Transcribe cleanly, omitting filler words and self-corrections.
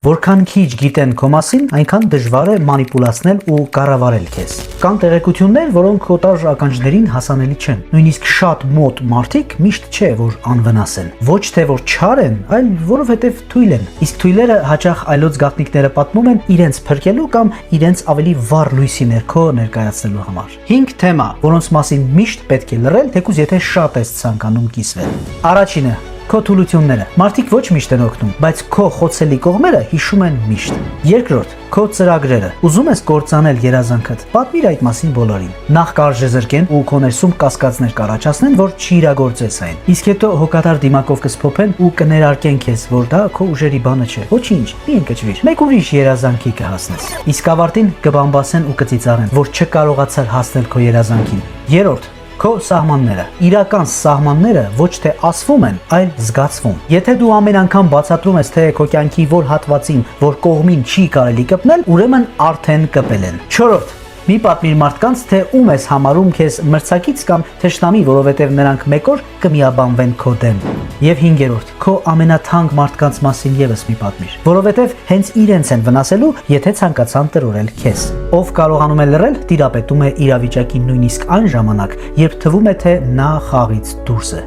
Որքան քիչ գիտեն քո մասին, այնքան դժվար է մանիպուլացնել ու կառավարել քեզ։ Կան տեղեկություններ, որոնք օտար ականջներին հասանելի չեն։ Նույնիսկ շատ մոտ մարդիկ միշտ չէ, որ անվնաս են։ Ոչ թե որ չար են, այլ որովհետև թույլ են։ Իսկ թույլերը հաճախ այլոց գաղտնիքները պատմում են իրենց փրկելու կամ իրենց ավելի վառ լույսի ներքո ներկայացնելու համար։ 5 թեմա, որոնց մասին միշտ պետք է լռել, թեկուզ եթե շատ ես ցանկանում կիսվել։ Առաջինը՝ քո թուլությունները։ Մարդիկ ոչ միշտ են օգնում, բայց քո խոցելի կողմերը հիշում են միշտ։ Երկրորդ՝ քո ծրագրերը։ Ուզում ես կործանել երազանքդ, պատմիր այդ մասին բոլորին։ Նախ կարժե զրկեն ու քո ներսում կասկածներ կառաջացնեն, որ չիրագործես այն։ Իսկ հետո հոգատար դիմակով կսփոփեն ու կներարկեն քեզ, որ դա քո ուժերի բանը չէ։ Ոչինչ, մի ընկճվիր։ Մեկ ուրիշ երազանքի կհասնես։ Իսկ ավարտին կբամբասեն ու կծիծաղեն, որ չկարողացար հասնել քո երազանքին։ Երրորդ՝ քո սահմանները։ Իրական սահմանները ոչ թե ասվում են, այլ զգացվում։ Եթե դու ամեն անգամ բացատրում ես, թե քո կյանքի որ հատվածին, որ կողմին չի կարելի կպնել, ուրեմն արդեն կպել են։ Չորրորդ՝ մի պատմիր մարդկանց, թե ում ես համարում քեզ մրցակից կամ թշնամի, որովհետև նրանք մեկ օր կմիաբանվեն քո դեմ։ Եվ հինգերորդ՝ քո ամենաթանկ մարդկանց մասին եւս մի պատմիր, որովհետև հենց իրենց են վնասելու, եթե ցանկացան տրորել քեզ։ Ով կարողանում է լռել, տիրապետում է իրավիճակին նույնիսկ այն ժամանակ, երբ թվում է, թե նա խաղից դուրս է։